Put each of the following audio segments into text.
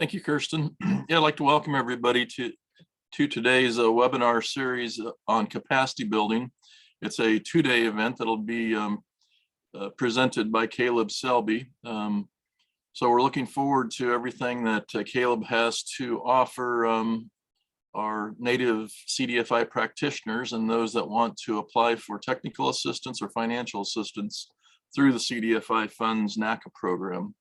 Thank you, Kirsten. Yeah, I'd like to welcome everybody to today's webinar series on capacity building. It's a two-day event that'll be presented by Caleb Selby. So we're looking forward to everything that Caleb has to offer our native CDFI practitioners and those that want to apply for technical assistance or financial assistance through the CDFI Funds NACA program.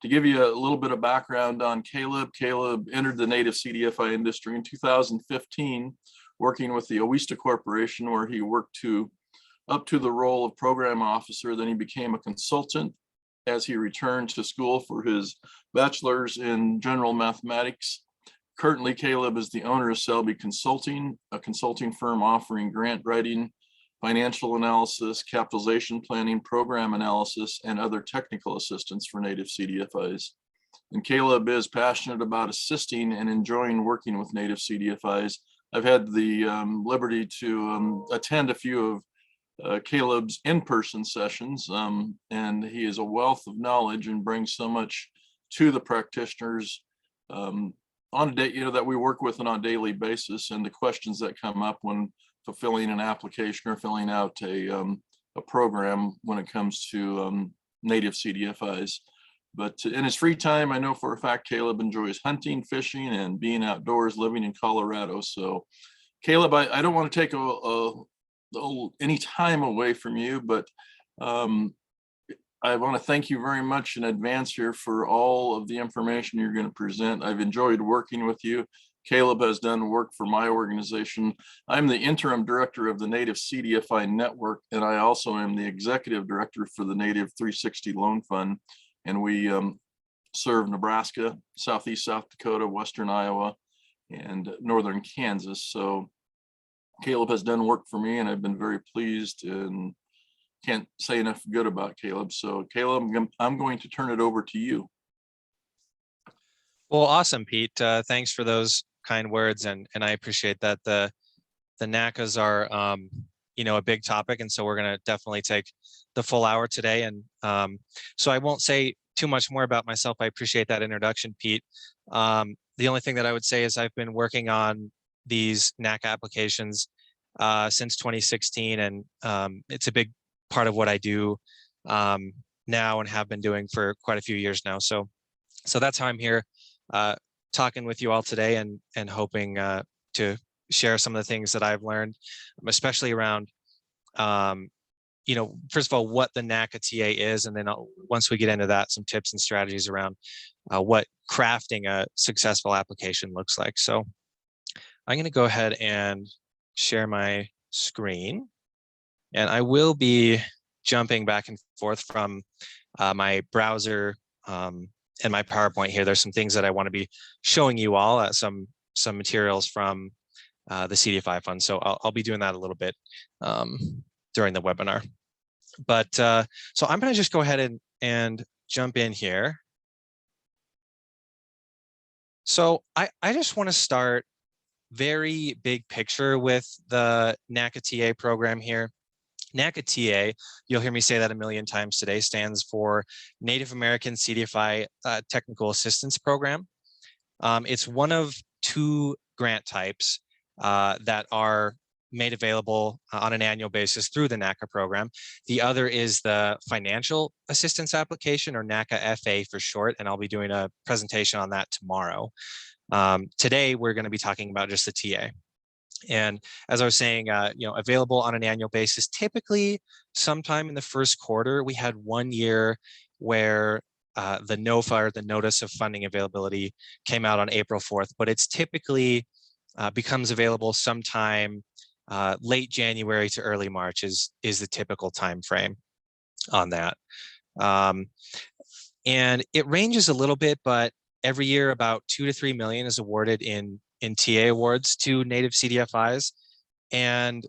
To give you a little bit of background on Caleb, Caleb entered the native CDFI industry in 2015, working with the Owista Corporation, where he worked up to the role of program officer. Then he became a consultant as he returned to school for his bachelor's in general mathematics. Currently, Caleb is the owner of Selby Consulting, a consulting firm offering grant writing, financial analysis, capitalization planning, program analysis, and other technical assistance for native CDFIs. And Caleb is passionate about assisting and enjoying working with native CDFIs. I've had the liberty to attend a few of Caleb's in-person sessions, and he is a wealth of knowledge and brings so much to the practitioners on a day, that we work with on a daily basis, and the questions that come up when fulfilling an application or filling out a program when it comes to native CDFIs. But in his free time, I know for a fact Caleb enjoys hunting, fishing, and being outdoors, living in Colorado. So Caleb, I don't want to take any time away from you, but I want to thank you very much in advance here for all of the information you're going to present. I've enjoyed working with you. Caleb has done work for my organization. I'm the interim director of the Native CDFI Network, and I also am the executive director for the Native 360 Loan Fund. And we serve Nebraska, Southeast South Dakota, Western Iowa, and Northern Kansas. So Caleb has done work for me, and I've been very pleased and can't say enough good about Caleb. So Caleb, I'm going to turn it over to you. Well, awesome, Pete. Thanks for those kind words, and I appreciate that. The NACAs are a big topic, and so we're going to definitely take the full hour today. And so I won't say too much more about myself. I appreciate that introduction, Pete. The only thing that I would say is I've been working on these NACA applications since 2016, and it's a big part of what I do now and have been doing for quite a few years now. So that's how I'm here talking with you all today, and hoping to share some of the things that I've learned, especially around, first of all, what the NACA TA is, and then once we get into that, some tips and strategies around what crafting a successful application looks like. So I'm going to go ahead and share my screen, and I will be jumping back and forth from my browser and my PowerPoint here. There's some things that I want to be showing you all, some materials from the CDFI Fund. So I'll be doing that a little bit during the webinar. But so I'm going to just go ahead and jump in here. So I just want to start very big picture with the NACA TA program here. NACA TA, you'll hear me say that a million times today, stands for Native American CDFI Technical Assistance Program. It's one of two grant types that are made available on an annual basis through the NACA program. The other is the Financial Assistance Application, or NACA FA for short, and I'll be doing a presentation on that tomorrow. Today, we're going to be talking about just the TA. And as I was saying, available on an annual basis, typically sometime in the first quarter. We had 1 year where the NOFA, or the Notice of Funding Availability, came out on April 4th, but it's typically becomes available sometime late January to early March is the typical time frame on that. And it ranges a little bit, but every year about 2 to 3 million is awarded in TA awards to native CDFIs, and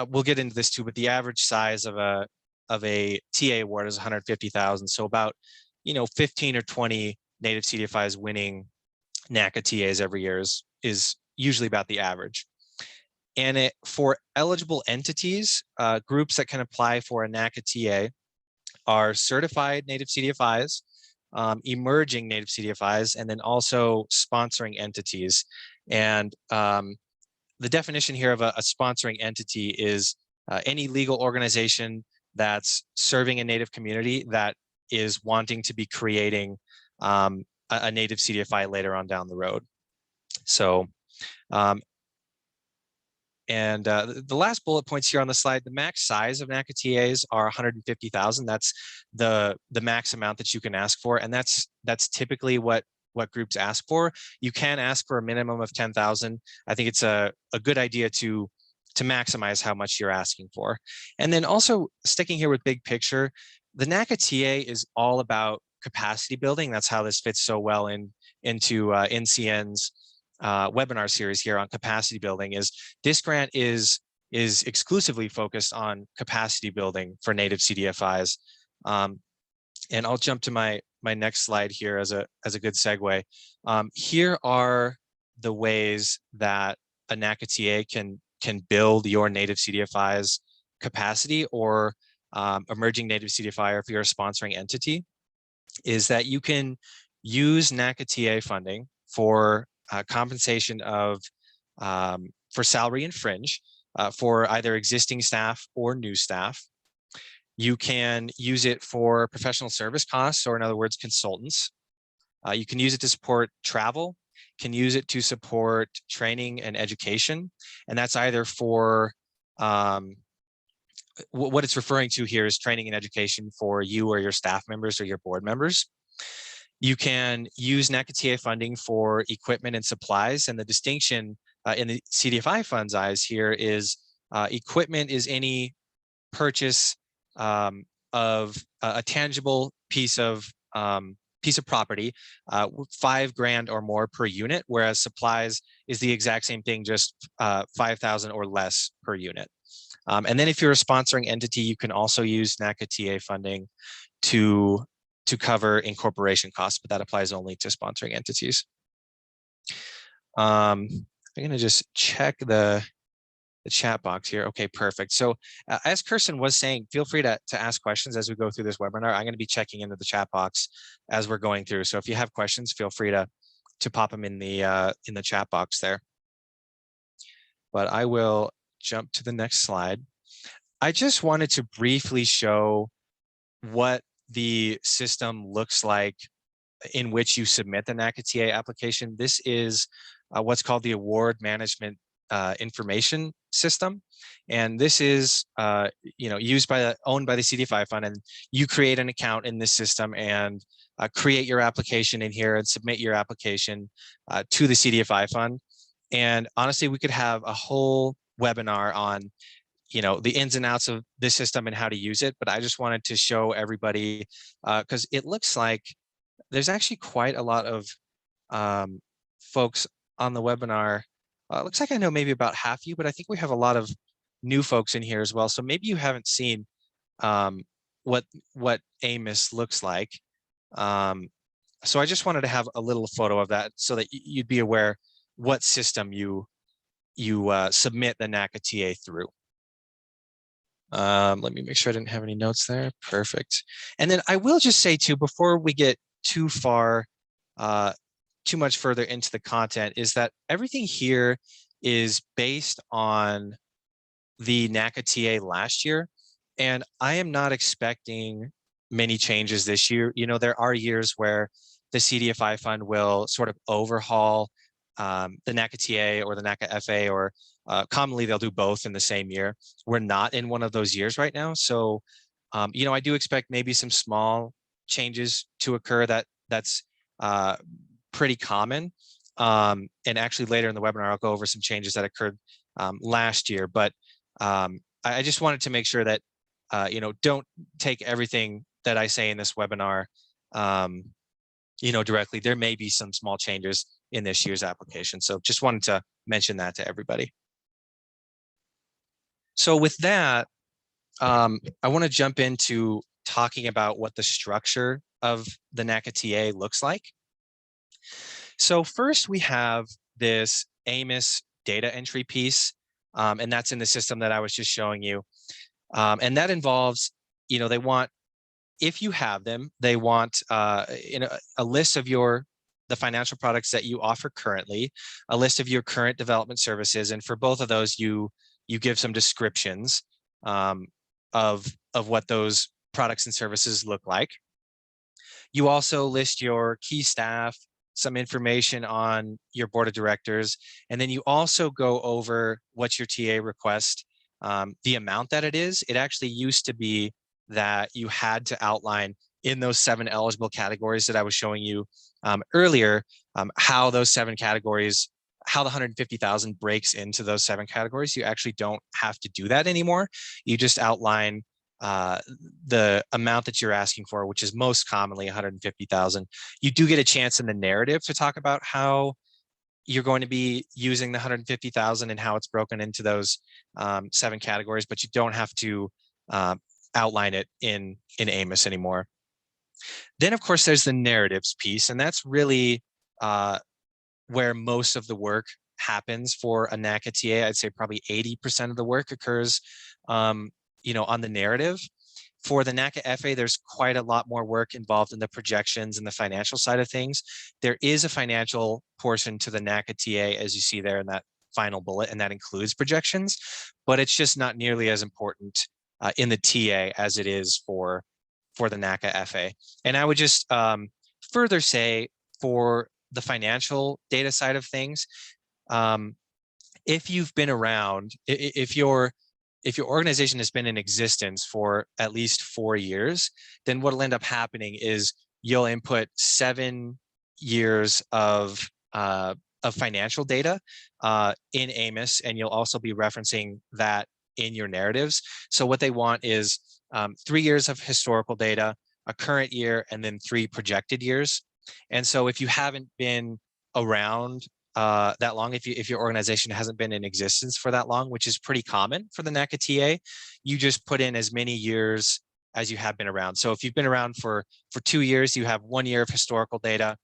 we'll get into this too. But the average size of a TA award is 150,000. So about 15 or 20 native CDFIs winning NACA TAs every year is usually about the average. And for eligible entities, groups that can apply for a NACA TA are certified native CDFIs, emerging native CDFIs, and then also sponsoring entities. And the definition here of a sponsoring entity is any legal organization that's serving a native community that is wanting to be creating a native CDFI later on down the road. So, the last bullet points here on the slide, the max size of NACA TAs are 150,000. That's the max amount that you can ask for, and that's typically what groups ask for. You can ask for a minimum of 10,000. I think it's a good idea to maximize how much you're asking for. And then also sticking here with big picture, the NACA TA is all about capacity building. That's how this fits so well into NCN's webinar series here on capacity building. Is this grant is exclusively focused on capacity building for native CDFIs. And I'll jump to my next slide here as a good segue. Here are the ways that a NACA TA can build your native CDFI's capacity, or emerging native CDFI, or if you're a sponsoring entity, is that you can use NACA TA funding for compensation of for salary and fringe for either existing staff or new staff. You can use it for professional service costs, or in other words, consultants. You can use it to support travel, can use it to support training and education. And that's either for, what it's referring to here is training and education for you or your staff members or your board members. You can use NACA TA funding for equipment and supplies. And the distinction in the CDFI fund's eyes here is equipment is any purchase of a tangible piece of property, $5,000 or more per unit, whereas supplies is the exact same thing, just 5,000 or less per unit. And then if you're a sponsoring entity, you can also use NACA TA funding to cover incorporation costs, but that applies only to sponsoring entities. I'm going to just check the chat box here. Okay, perfect. So as Kirsten was saying, feel free to ask questions as we go through this webinar. I'm going to be checking into the chat box as we're going through. So if you have questions, feel free to pop them in the chat box there. But I will jump to the next slide. I just wanted to briefly show what the system looks like in which you submit the NACA TA application. This is what's called the Award Management Information System, and this is used owned by the CDFI fund, and you create an account in this system and create your application in here and submit your application to the CDFI fund. And honestly, we could have a whole webinar on the ins and outs of this system and how to use it, but I just wanted to show everybody because it looks like there's actually quite a lot of folks on the webinar. Looks like I know maybe about half you, but I think we have a lot of new folks in here as well. So maybe you haven't seen what AMIS looks like. So I just wanted to have a little photo of that so that you'd be aware what system you submit the NACA TA through. Let me make sure I didn't have any notes there. Perfect. And then I will just say too, before we get too much further into the content, is that everything here is based on the NACA TA last year. And I am not expecting many changes this year. There are years where the CDFI fund will sort of overhaul the NACA TA or the NACA FA, or commonly they'll do both in the same year. We're not in one of those years right now. So, I do expect maybe some small changes to occur. That's pretty common. And actually later in the webinar, I'll go over some changes that occurred last year. But I just wanted to make sure that, don't take everything that I say in this webinar, directly. There may be some small changes in this year's application. So just wanted to mention that to everybody. So with that, I want to jump into talking about what the structure of the NACA TA looks like. So first we have this AMIS data entry piece, and that's in the system that I was just showing you. And that involves, they want if you have them, they want a list of the financial products that you offer currently, a list of your current development services, and for both of those, you give some descriptions of what those products and services look like. You also list your key staff, some information on your board of directors, and then you also go over what your TA request, the amount that it is. It actually used to be that you had to outline in those 7 eligible categories that I was showing you earlier, how those 7 categories, how the 150,000 breaks into those 7 categories. You actually don't have to do that anymore. You just outline the amount that you're asking for, which is most commonly 150,000. You do get a chance in the narrative to talk about how you're going to be using the 150,000 and how it's broken into those 7 categories, but you don't have to outline it in Amos anymore. Then, of course, there's the narratives piece, and that's really where most of the work happens for a NACA TA. I'd say probably 80% of the work occurs on the narrative. For the NACA FA, there's quite a lot more work involved in the projections and the financial side of things. There is a financial portion to the NACA TA, as you see there in that final bullet, and that includes projections, but it's just not nearly as important in the TA as it is for the NACA FA. And I would just further say, for the financial data side of things, if you've been around, if your organization has been in existence for at least 4 years, then what'll end up happening is you'll input 7 years of financial data in Amos, and you'll also be referencing that in your narratives. So what they want is 3 years of historical data, a current year, and then 3 projected years. And so if you haven't been around that long, if your organization hasn't been in existence for that long, which is pretty common for the NACA TA, you just put in as many years as you have been around. So if you've been around for 2 years, you have 1 year of historical data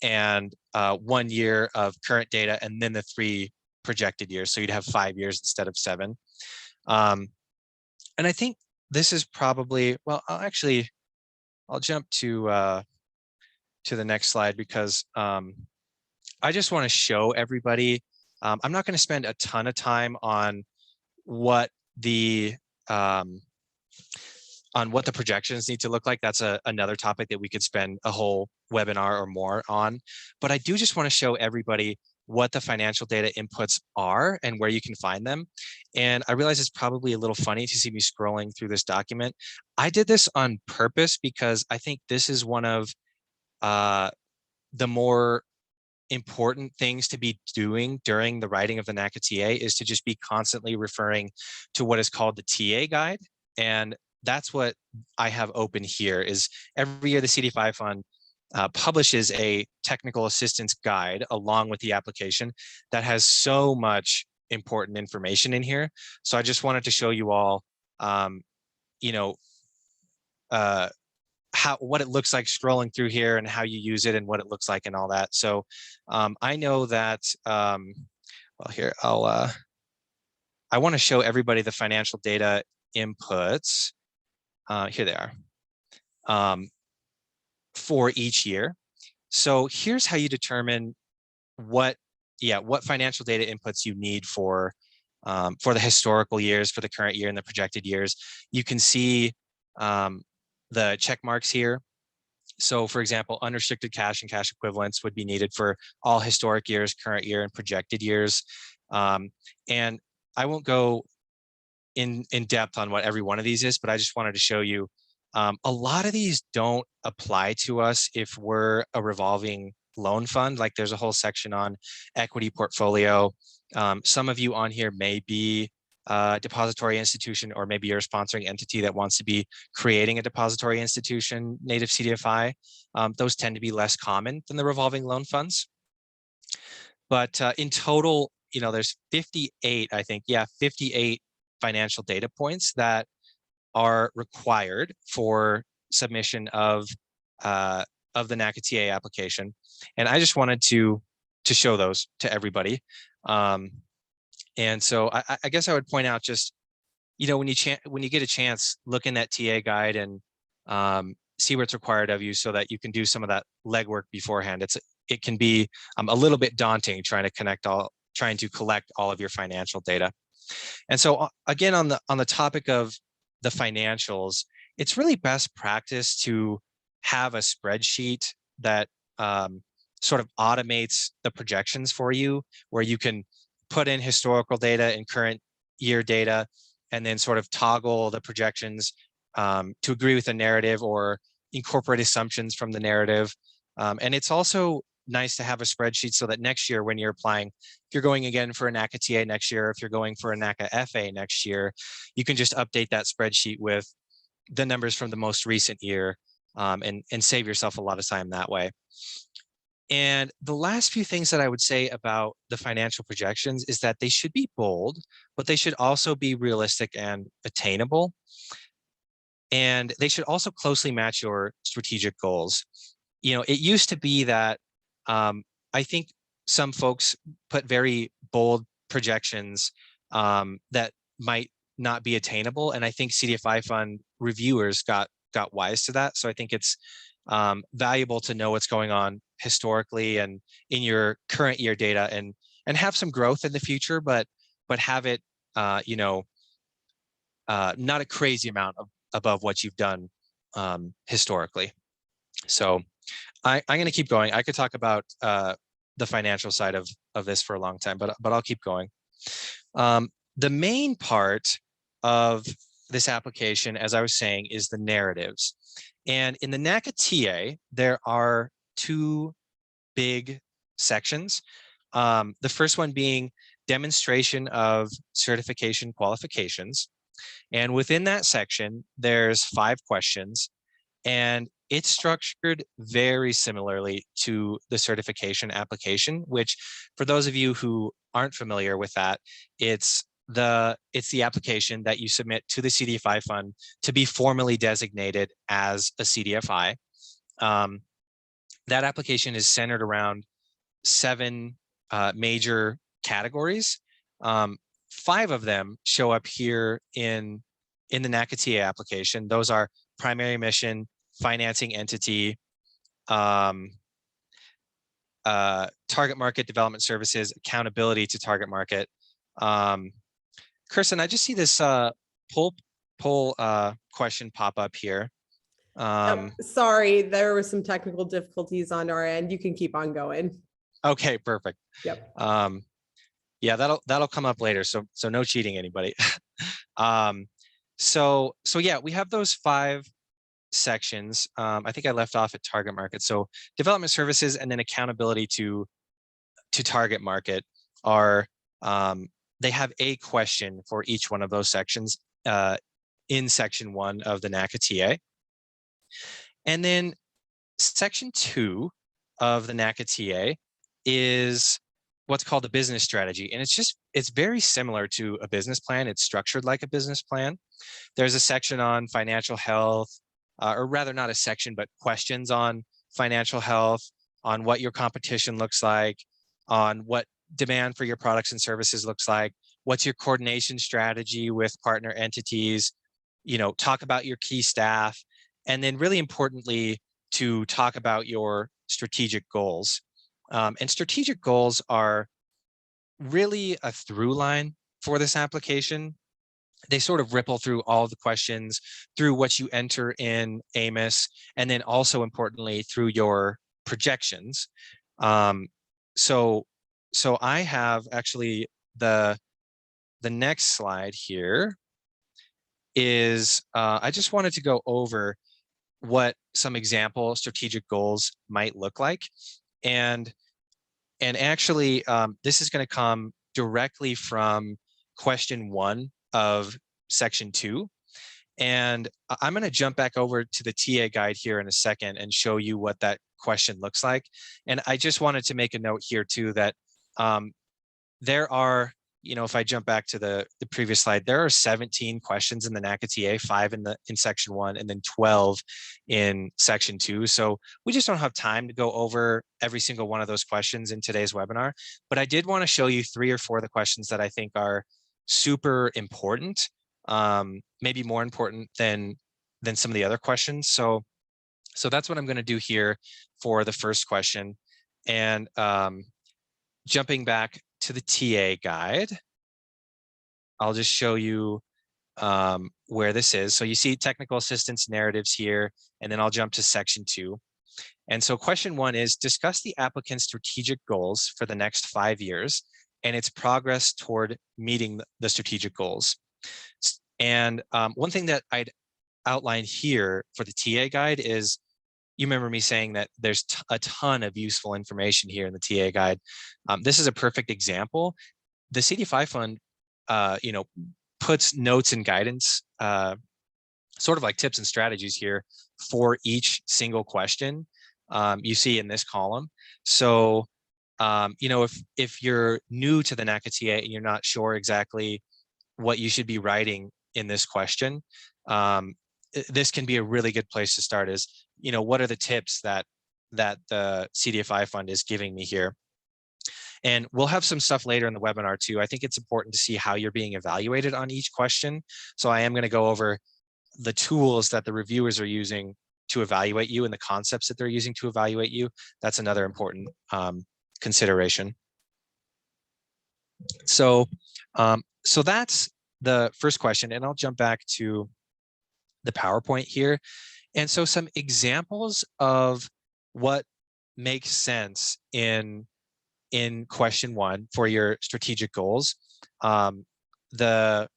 and 1 year of current data, and then the 3 projected years. So you'd have 5 years instead of 7. And I think this is probably, well, I'll jump to the next slide, because I just want to show everybody. I'm not going to spend a ton of time on what the projections need to look like. That's another topic that we could spend a whole webinar or more on. But I do just want to show everybody what the financial data inputs are and where you can find them. And I realize it's probably a little funny to see me scrolling through this document. I did this on purpose because I think this is one of the more important things to be doing during the writing of the NACA TA, is to just be constantly referring to what is called the TA guide. And that's what I have open here. Is every year the CDFI Fund publishes a technical assistance guide along with the application that has so much important information in here. So I just wanted to show you all, what it looks like scrolling through here and how you use it and what it looks like and all that. So I know that, well, here, I want to show everybody the financial data inputs. Here they are, for each year. So here's how you determine what financial data inputs you need for the historical years, for the current year, and the projected years. You can see the check marks here. So for example, unrestricted cash and cash equivalents would be needed for all historic years, current year, and projected years. And I won't go in depth on what every one of these is, but I just wanted to show you a lot of these don't apply to us if we're a revolving loan fund. Like there's a whole section on equity portfolio. Some of you on here may be depository institution, or maybe you're a sponsoring entity that wants to be creating a depository institution native CDFI. Those tend to be less common than the revolving loan funds. But in total, there's 58, I think, 58 financial data points that are required for submission of the NACA TA application. And I just wanted to show those to everybody. And so I guess I would point out, just, when you get a chance, look in that TA guide and see what's required of you so that you can do some of that legwork beforehand. It can be a little bit daunting trying to collect all of your financial data. And so again, on the topic of the financials, it's really best practice to have a spreadsheet that sort of automates the projections for you, where you can put in historical data and current year data, and then sort of toggle the projections to agree with the narrative or incorporate assumptions from the narrative. And it's also nice to have a spreadsheet so that next year when you're applying, if you're going again for a NACA TA next year, if you're going for a NACA FA next year, you can just update that spreadsheet with the numbers from the most recent year and save yourself a lot of time that way. And the last few things that I would say about the financial projections is that they should be bold, but they should also be realistic and attainable. And they should also closely match your strategic goals. You know, it used to be that I think some folks put very bold projections that might not be attainable. And I think CDFI fund reviewers got wise to that. So I think it's valuable to know what's going on historically and in your current year data and have some growth in the future, but have it, not a crazy amount above what you've done historically. So I'm going to keep going. I could talk about the financial side of this for a long time, but I'll keep going. The main part of this application, as I was saying, is the narratives. And in the NACA TA, there are two big sections. The first one being demonstration of certification qualifications. And within that section, there's 5 questions, and it's structured very similarly to the certification application, which for those of you who aren't familiar with that, it's the application that you submit to the CDFI fund to be formally designated as a CDFI. That application is centered around 7 major categories. 5 of them show up here in the NACA TA application. Those are primary mission, financing entity, target market development services, accountability to target market. Kirsten, I just see this poll question pop up here. Sorry, there were some technical difficulties on our end. You can keep on going. Okay, perfect. Yep. Yeah, that'll come up later. So no cheating, anybody. So yeah, we have those 5 sections. I think I left off at target market. So development services and then accountability to target market are they have a question for each one of those sections in section 1 of the NACA TA. And then section 2 of the NACA TA is what's called a business strategy. And it's very similar to a business plan. It's structured like a business plan. There's a section on financial health, or rather not a section, but questions on financial health, on what your competition looks like, on what demand for your products and services looks like, what's your coordination strategy with partner entities, talk about your key staff, and then really importantly, to talk about your strategic goals. And strategic goals are really a through line for this application. They sort of ripple through all the questions, through what you enter in AMIS, and then also importantly through your projections. So I have actually the next slide here is I just wanted to go over what some example strategic goals might look like, and actually this is going to come directly from question 1 of section 2. And I'm going to jump back over to the TA guide here in a second and show you what that question looks like. And I just wanted to make a note here too that there are, if I jump back to the previous slide, there are 17 questions in the NACA TA, 5 in section 1, and then 12 in section 2. So we just don't have time to go over every single one of those questions in today's webinar. But I did want to show you 3 or 4 of the questions that I think are super important, maybe more important than some of the other questions. So So that's what I'm going to do here for the first question. And jumping back to the TA guide, I'll just show you where this is. So you see technical assistance narratives here, and then I'll jump to section 2. And so question 1 is discuss the applicant's strategic goals for the next 5 years and its progress toward meeting the strategic goals. And one thing that I'd outline here for the TA guide is, you remember me saying that there's a ton of useful information here in the TA guide. This is a perfect example. The CDFI fund, puts notes and guidance, sort of like tips and strategies here for each single question you see in this column. So, if you're new to the NACA TA and you're not sure exactly what you should be writing in this question, this can be a really good place to start. Is, what are the tips that the CDFI fund is giving me here? And we'll have some stuff later in the webinar too. I think it's important to see how you're being evaluated on each question. So I am going to go over the tools that the reviewers are using to evaluate you and the concepts that they're using to evaluate you. That's another important consideration. So, so that's the first question, and I'll jump back to the PowerPoint here. And so some examples of what makes sense in question 1 for your strategic goals. The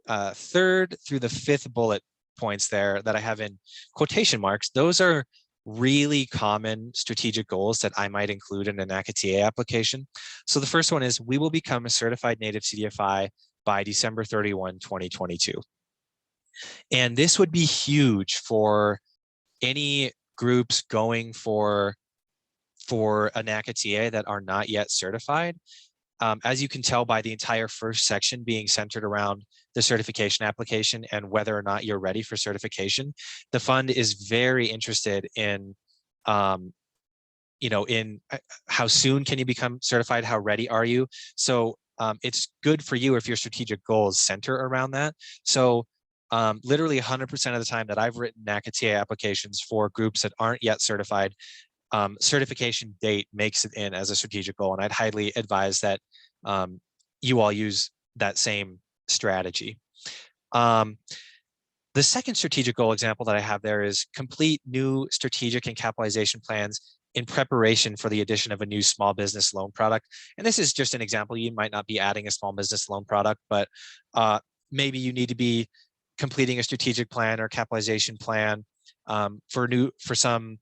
3rd through the 5th bullet points there that I have in quotation marks, those are really common strategic goals that I might include in a NACA TA application. So the first one is, we will become a certified native CDFI by December 31, 2022. And this would be huge for any groups going for a NACA TA that are not yet certified. As you can tell by the entire first section being centered around the certification application and whether or not you're ready for certification, the fund is very interested in, in how soon can you become certified, how ready are you? So it's good for you if your strategic goals center around that. So literally 100% of the time that I've written NACA TA applications for groups that aren't yet certified, certification date makes it in as a strategic goal. And I'd highly advise that you all use that same strategy. The second strategic goal example that I have there is complete new strategic and capitalization plans in preparation for the addition of a new small business loan product. And this is just an example. You might not be adding a small business loan product, but maybe you need to be completing a strategic plan or capitalization plan for some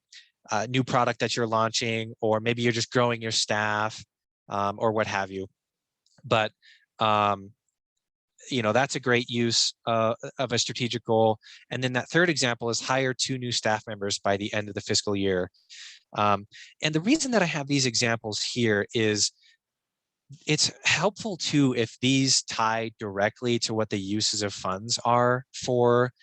new product that you're launching, or maybe you're just growing your staff or what have you. But that's a great use of a strategic goal. And then that third example is hire 2 new staff members by the end of the fiscal year. And the reason that I have these examples here is it's helpful too if these tie directly to what the uses of funds are for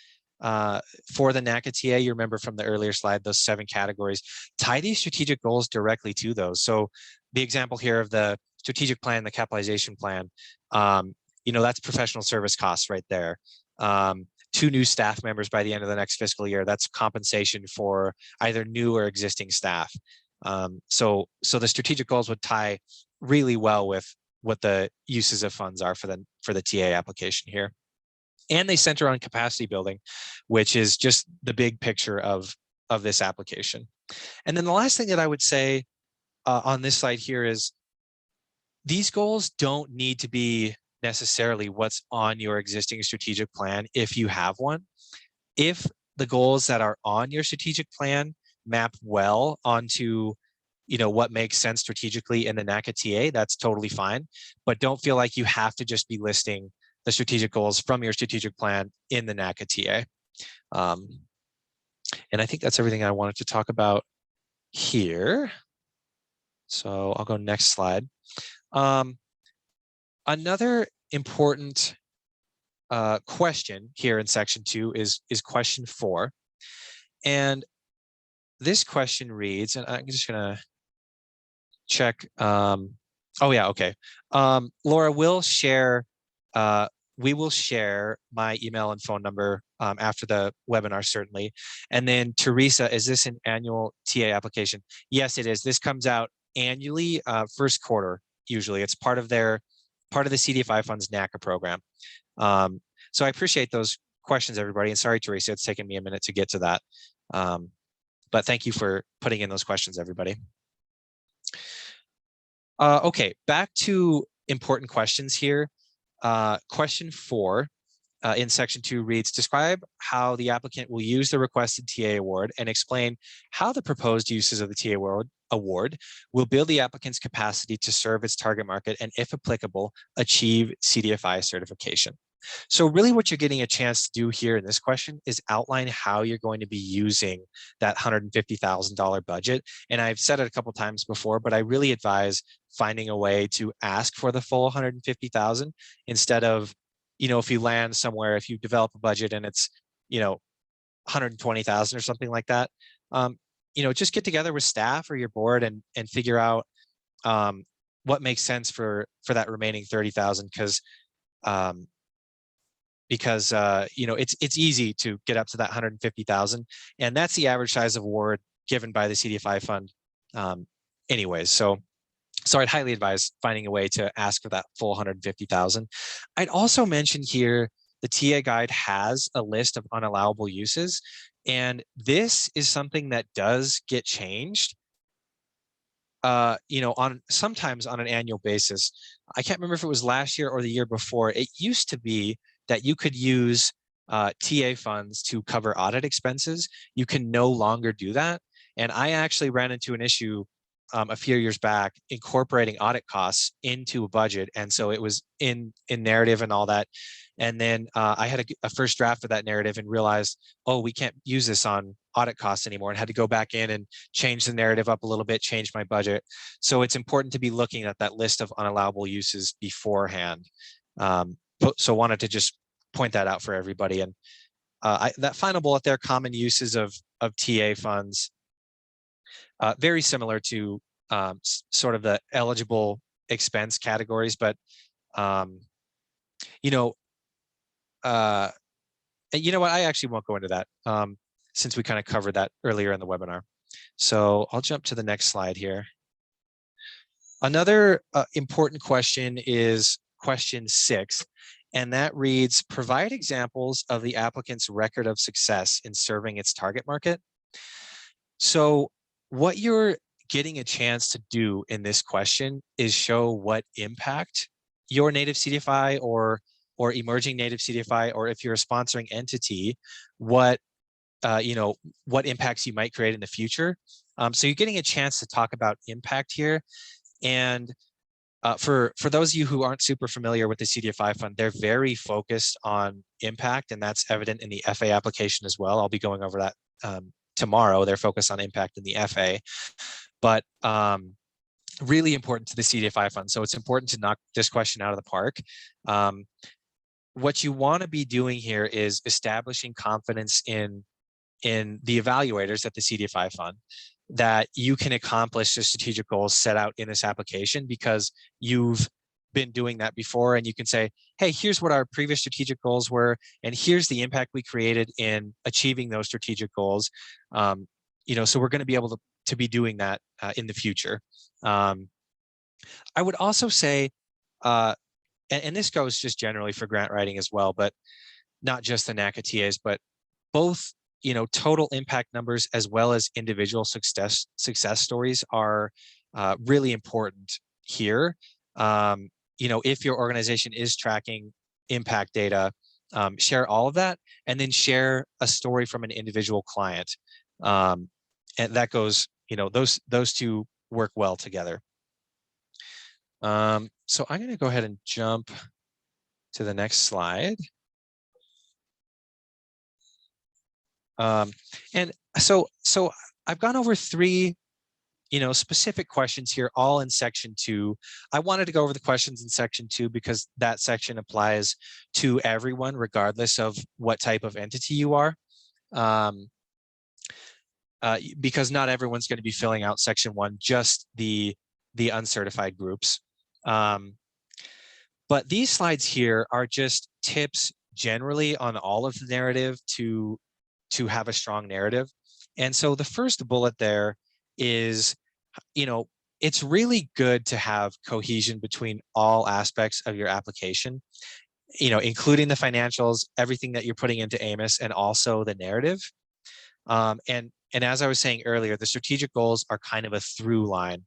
the NACA TA. You remember from the earlier slide, those 7 categories, tie these strategic goals directly to those. So the example here of the strategic plan, the capitalization plan, that's professional service costs right there. 2 new staff members by the end of the next fiscal year, that's compensation for either new or existing staff. So the strategic goals would tie really well with what the uses of funds are for the TA application here. And they center on capacity building, which is just the big picture of this application. And then the last thing that I would say on this slide here is these goals don't need to be necessarily what's on your existing strategic plan if you have one. If the goals that are on your strategic plan map well onto what makes sense strategically in the NACA TA, that's totally fine. But don't feel like you have to just be listing the strategic goals from your strategic plan in the NACA TA. And I think that's everything I wanted to talk about here. So I'll go next slide. Another important question here in section 2 is question 4. And this question reads, and I'm just gonna check. Oh yeah, okay. Laura will share we will share my email and phone number after the webinar, certainly. And then Teresa, is this an annual TA application? Yes, it is. This comes out annually, first quarter, usually. It's part of the CDFI Fund's NACA program. So I appreciate those questions, everybody. And sorry, Teresa, it's taken me a minute to get to that. But thank you for putting in those questions, everybody. Okay, back to important questions here. Question 4 in section 2 reads, describe how the applicant will use the requested TA award and explain how the proposed uses of the TA award will build the applicant's capacity to serve its target market and, if applicable, achieve CDFI certification. So really what you're getting a chance to do here in this question is outline how you're going to be using that $150,000 budget. And I've said it a couple times before, but I really advise finding a way to ask for the full 150,000 instead of, if you land somewhere, if you develop a budget and it's, 120,000 or something like that, just get together with staff or your board and figure out what makes sense for that remaining 30,000, because it's easy to get up to that 150,000, and that's the average size of award given by the CDFI fund anyways. So I'd highly advise finding a way to ask for that full 150,000. I'd also mention here the TA guide has a list of unallowable uses, and this is something that does get changed sometimes on an annual basis. I can't remember if it was last year or the year before. It used to be that you could use TA funds to cover audit expenses. You can no longer do that. And I actually ran into an issue a few years back incorporating audit costs into a budget. And so it was in narrative and all that. And then I had a first draft of that narrative and realized, oh, we can't use this on audit costs anymore, and had to go back in and change the narrative up a little bit, change my budget. So it's important to be looking at that list of unallowable uses beforehand. So wanted to just point that out for everybody. And that final bullet there, common uses of TA funds, very similar to sort of the eligible expense categories, but you know what, I actually won't go into that since we kind of covered that earlier in the webinar. So I'll jump to the next slide here. Another important question is question 6, and that reads, provide examples of the applicant's record of success in serving its target market. So what you're getting a chance to do in this question is show what impact your native CDFI or emerging native CDFI, or if you're a sponsoring entity, what impacts you might create in the future. So you're getting a chance to talk about impact here. And for those of you who aren't super familiar with the CDFI fund, they're very focused on impact, and that's evident in the FA application as well. I'll be going over that tomorrow. They're focused on impact in the FA, but really important to the CDFI fund. So it's important to knock this question out of the park. What you want to be doing here is establishing confidence in the evaluators at the CDFI fund that you can accomplish the strategic goals set out in this application, because you've been doing that before, and you can say, hey, here's what our previous strategic goals were, and here's the impact we created in achieving those strategic goals. So we're going to be able to be doing that in the future. I would also say, and this goes just generally for grant writing as well, but not just the NACA TAs, but both, total impact numbers as well as individual success stories are really important here. If your organization is tracking impact data, share all of that, and then share a story from an individual client. And that goes, those two work well together. So I'm going to go ahead and jump to the next slide. And so I've gone over 3, specific questions here, all in section 2. I wanted to go over the questions in section 2 because that section applies to everyone, regardless of what type of entity you are. Because not everyone's going to be filling out section 1, just the uncertified groups. But these slides here are just tips generally on all of the narrative to have a strong narrative. And so the first bullet there is, it's really good to have cohesion between all aspects of your application, including the financials, everything that you're putting into Amos, and also the narrative. And as I was saying earlier, the strategic goals are kind of a through line.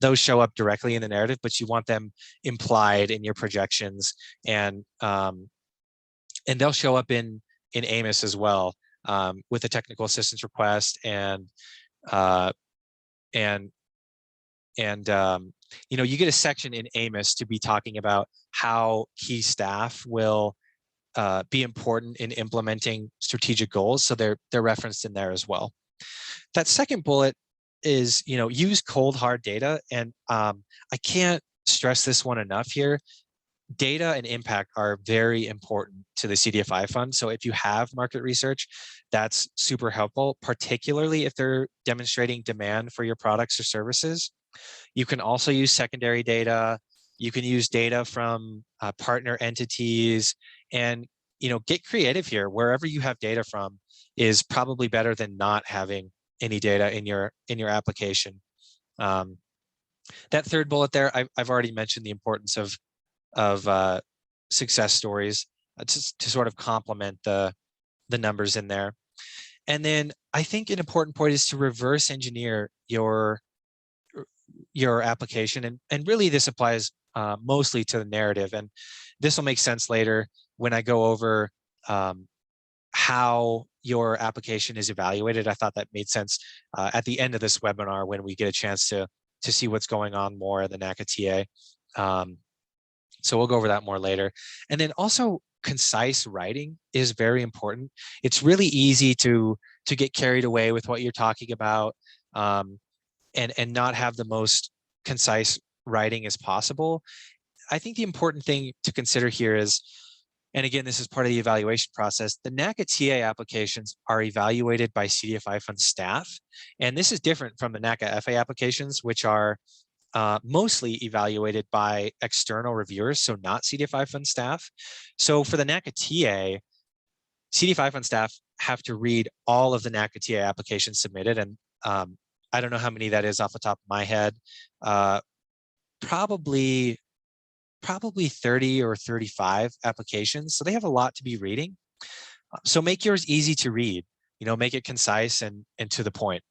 Those show up directly in the narrative, but you want them implied in your projections, and they'll show up in Amos as well, with a technical assistance request and you get a section in Amos to be talking about how key staff will be important in implementing strategic goals. So they're referenced in there as well. That second bullet is, use cold hard data. And I can't stress this one enough here. Data and impact are very important to the CDFI fund. So if you have market research, that's super helpful, particularly if they're demonstrating demand for your products or services. You can also use secondary data. You can use data from partner entities, and get creative here. Wherever you have data from is probably better than not having any data in your application. That third bullet there, I've already mentioned the importance of success stories to sort of complement the numbers in there. And then I think an important point is to reverse engineer your application, and really this applies mostly to the narrative, and this will make sense later when I go over how your application is evaluated. I thought that made sense at the end of this webinar when we get a chance to see what's going on more at the NACA TA. So we'll go over that more later. And then also concise writing is very important. It's really easy to get carried away with what you're talking about, and not have the most concise writing as possible. I think the important thing to consider here is, and again, this is part of the evaluation process, the NACA TA applications are evaluated by CDFI fund staff. And this is different from the NACA FA applications, which are mostly evaluated by external reviewers, so not CDFI fund staff. So for the NACA TA, CDFI fund staff have to read all of the NACA TA applications submitted, and I don't know how many that is off the top of my head. Probably 30 or 35 applications. So they have a lot to be reading. So make yours easy to read, make it concise and to the point.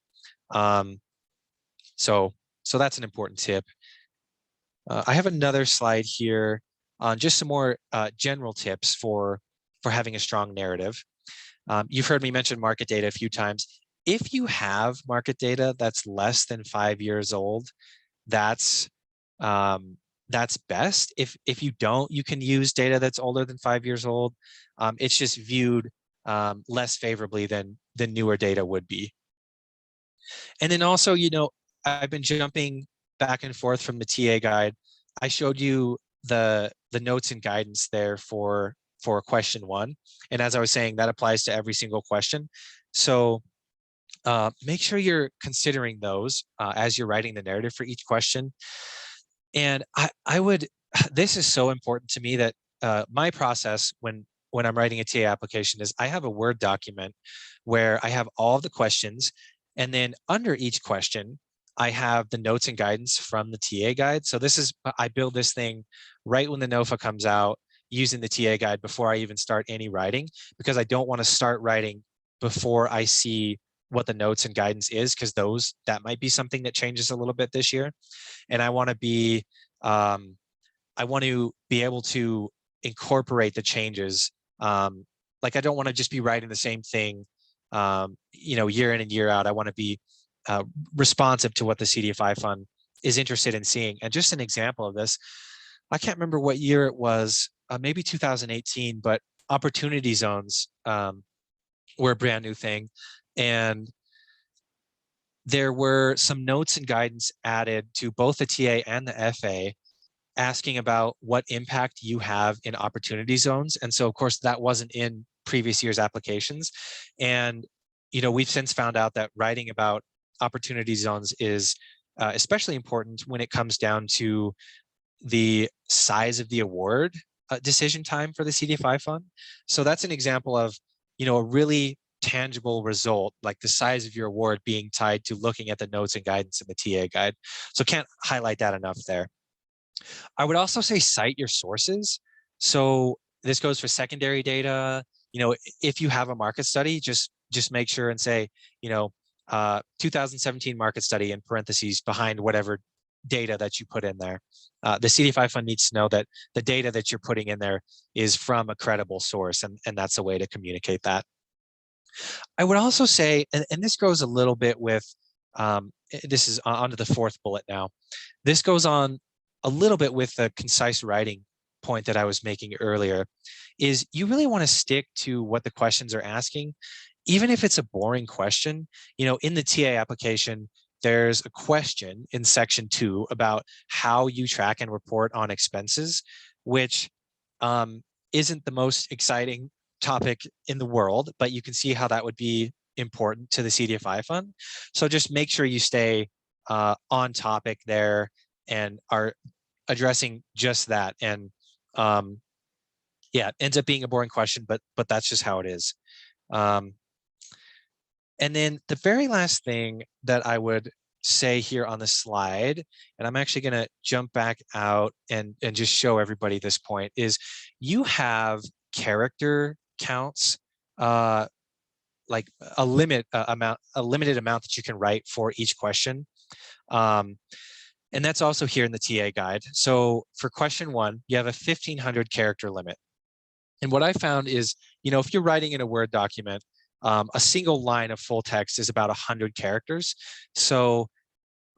So that's an important tip. I have another slide here on just some more general tips for having a strong narrative. You've heard me mention market data a few times. If you have market data that's less than 5 years old, that's best. If you don't, you can use data that's older than 5 years old. It's just viewed less favorably than newer data would be. And then also, I've been jumping back and forth from the TA guide. I showed you the notes and guidance there for question 1. And as I was saying, that applies to every single question. So make sure you're considering those as you're writing the narrative for each question. And I would, this is so important to me that my process when I'm writing a TA application is I have a Word document where I have all of the questions, and then under each question, I have the notes and guidance from the TA guide. So this is, I build this thing right when the NOFA comes out using the TA guide before I even start any writing, because I don't want to start writing before I see what the notes and guidance is, because that might be something that changes a little bit this year. And I want to be able to incorporate the changes. Like I don't want to just be writing the same thing, year in and year out. I want to be responsive to what the CDFI fund is interested in seeing. And just an example of this, I can't remember what year it was, maybe 2018, but opportunity zones were a brand new thing. And there were some notes and guidance added to both the TA and the FA asking about what impact you have in opportunity zones. And so, of course, that wasn't in previous year's applications. And, we've since found out that writing about opportunity zones is especially important when it comes down to the size of the award decision time for the CDFI fund. So that's an example of, a really tangible result, like the size of your award being tied to looking at the notes and guidance in the TA guide. So can't highlight that enough there. I would also say cite your sources. So this goes for secondary data. If you have a market study, just make sure and say, 2017 market study in parentheses behind whatever data that you put in there. The CDFI fund needs to know that the data that you're putting in there is from a credible source, and that's a way to communicate that. I would also say, and this goes a little bit with, this is onto the fourth bullet now. This goes on a little bit with the concise writing point that I was making earlier, is you really want to stick to what the questions are asking, even if it's a boring question. In the TA application, there's a question in section 2 about how you track and report on expenses, which isn't the most exciting topic in the world, but you can see how that would be important to the CDFI fund. So just make sure you stay on topic there and are addressing just that. And yeah, it ends up being a boring question, but that's just how it is. And then the very last thing that I would say here on the slide, and I'm actually going to jump back out and just show everybody this point, is you have character counts, like a limited amount that you can write for each question. And that's also here in the TA guide. So for question 1, you have a 1,500 character limit. And what I found is, if you're writing in a Word document, a single line of full text is about 100 characters. So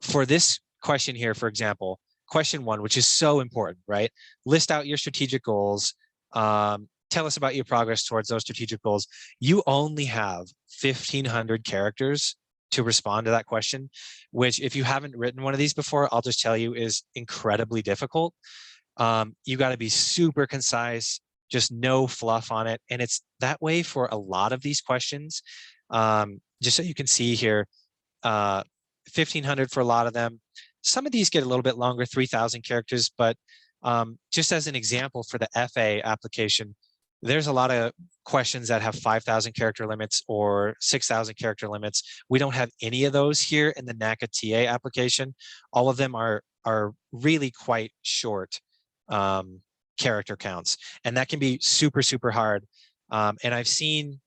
for this question here, for example, question 1, which is so important, right? List out your strategic goals. Tell us about your progress towards those strategic goals. You only have 1,500 characters to respond to that question, which, if you haven't written one of these before, I'll just tell you is incredibly difficult. You got to be super concise, just no fluff on it. And it's that way for a lot of these questions. Just so you can see here, 1,500 for a lot of them. Some of these get a little bit longer, 3,000 characters, but just as an example for the FA application, there's a lot of questions that have 5,000 character limits or 6,000 character limits. We don't have any of those here in the NACA TA application. All of them are really quite short character counts, and that can be super, super hard. And I've seen,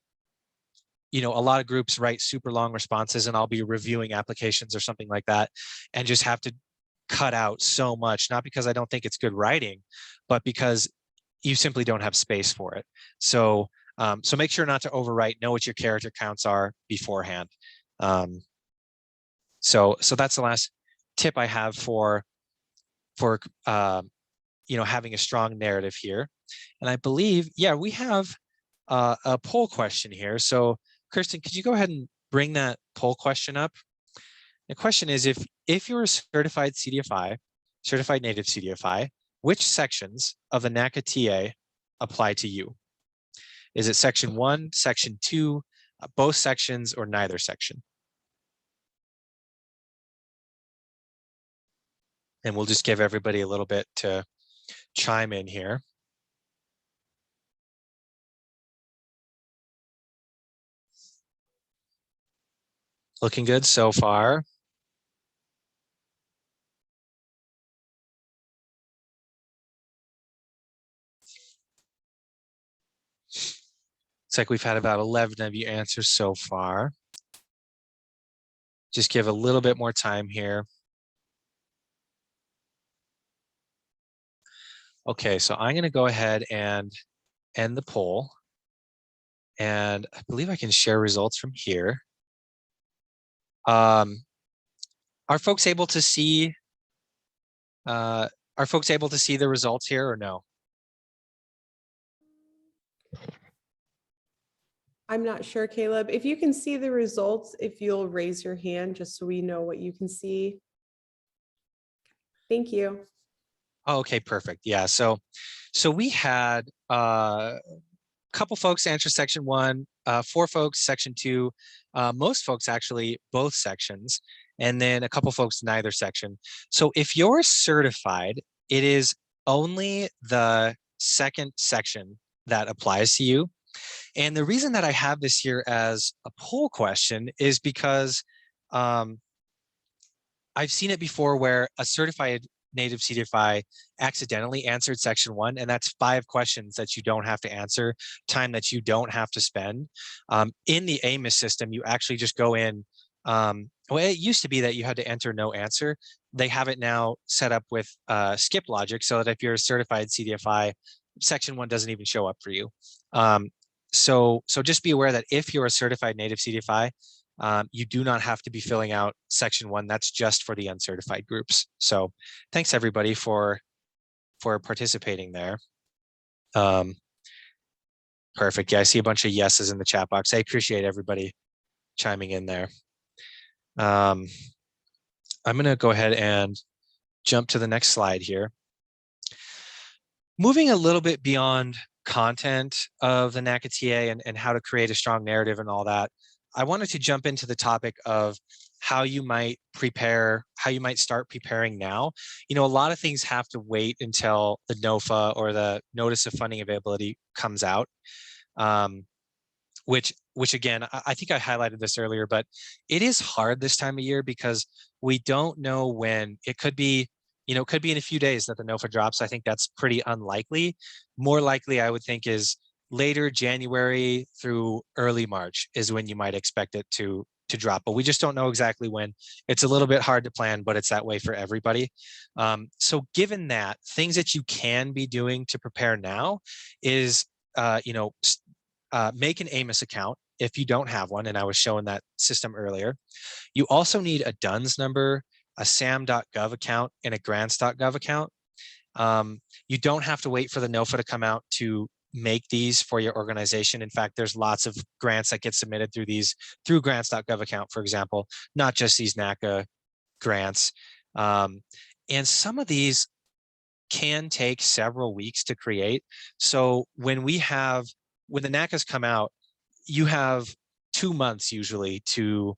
a lot of groups write super long responses, and I'll be reviewing applications or something like that and just have to cut out so much, not because I don't think it's good writing, but because you simply don't have space for it. So so make sure not to overwrite, know what your character counts are beforehand. So that's the last tip I have for having a strong narrative here. And I believe, yeah, we have a poll question here. So Kirsten, could you go ahead and bring that poll question up? The question is, if you're a certified CDFI, certified native CDFI, which sections of the NACA TA apply to you? Is it section 1, section 2, both sections, or neither section? And we'll just give everybody a little bit to chime in here. Looking good so far. It's like we've had about 11 of you answer so far. Just give a little bit more time here. Okay, so I'm going to go ahead and end the poll. And I believe I can share results from here. Are folks able to see the results here or no? I'm not sure, Caleb. If you can see the results, if you'll raise your hand just so we know what you can see. Thank you. Oh, okay, perfect. Yeah, so we had a couple folks answer section 1, 4 folks section 2, most folks actually both sections, and then a couple folks neither section. So if you're certified it is only the second section that applies to you. And the reason that I have this here as a poll question is because I've seen it before where a certified native CDFI accidentally answered section 1, and that's 5 questions that you don't have to answer, time that you don't have to spend. In the AMIS system, you actually just go in. Well, it used to be that you had to enter no answer. They have it now set up with skip logic so that if you're a certified CDFI, section 1 doesn't even show up for you. So just be aware that if you're a certified native CDFI, you do not have to be filling out section 1. That's just for the uncertified groups. So thanks everybody for participating there. Perfect. Yeah, I see a bunch of yeses in the chat box. I appreciate everybody chiming in there. I'm going to go ahead and jump to the next slide here. Moving a little bit beyond content of the NACA TA and how to create a strong narrative and all that, I wanted to jump into the topic of how you might prepare, how you might start preparing now. You know, a lot of things have to wait until the NOFA or the Notice of Funding Availability comes out, which again, I think I highlighted this earlier, but it is hard this time of year because we don't know when. It could be, you know, it could be in a few days that the NOFA drops. I think that's pretty unlikely. More likely, I would think, is later January through early March is when you might expect it to drop, but we just don't know exactly when. It's a little bit hard to plan, but it's that way for everybody. So given that, things that you can be doing to prepare now is, make an AMIS account if you don't have one, and I was showing that system earlier. You also need a DUNS number, a sam.gov account, and a grants.gov account. You don't have to wait for the NOFA to come out to make these for your organization. In fact, there's lots of grants that get submitted through grants.gov account, for example, not just these NACA grants. And some of these can take several weeks to create. So when the NACAs come out, you have 2 months usually to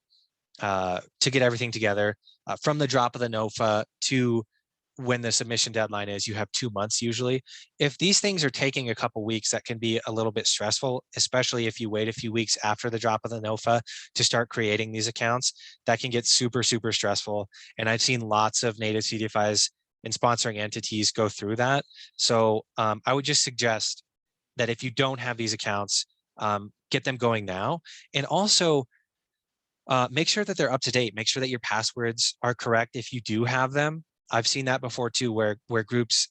get everything together. From the drop of the NOFA to when the submission deadline is, you have 2 months usually. If these things are taking a couple weeks, that can be a little bit stressful, especially if you wait a few weeks after the drop of the NOFA to start creating these accounts. That can get super, super stressful. And I've seen lots of native CDFIs and sponsoring entities go through that. So I would just suggest that if you don't have these accounts, get them going now. And also, make sure that they're up to date. Make sure that your passwords are correct if you do have them. I've seen that before too, where groups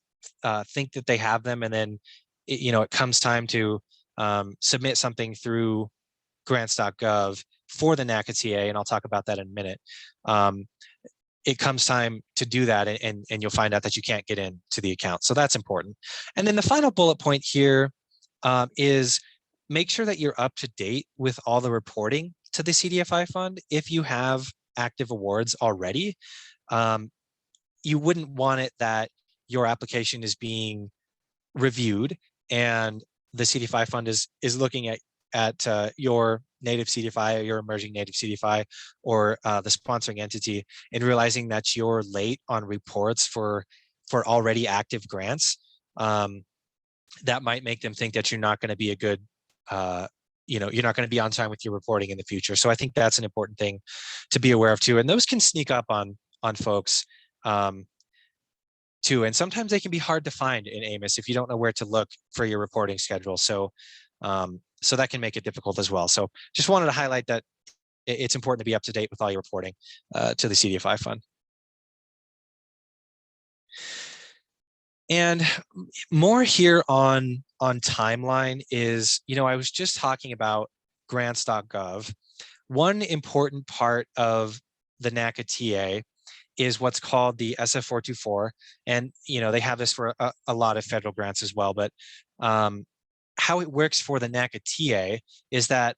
think that they have them, and then it comes time to submit something through grants.gov for the NACA TA, and I'll talk about that in a minute. It comes time to do that, and you'll find out that you can't get into the account. So that's important. And then the final bullet point here is make sure that you're up to date with all the reporting to the CDFI fund. If you have active awards already, you wouldn't want it that your application is being reviewed and the CDFI fund is looking at your native CDFI or your emerging native CDFI or the sponsoring entity and realizing that you're late on reports for already active grants. That might make them think that you're not going to be a good you're not going to be on time with your reporting in the future. So I think that's an important thing to be aware of too. And those can sneak up on folks too. And sometimes they can be hard to find in AMIS if you don't know where to look for your reporting schedule. So so that can make it difficult as well. So just wanted to highlight that it's important to be up to date with all your reporting to the CDFI fund. And more here on timeline is, I was just talking about grants.gov. One important part of the NACA TA is what's called the SF424. And, they have this for a lot of federal grants as well. But how it works for the NACA TA is that,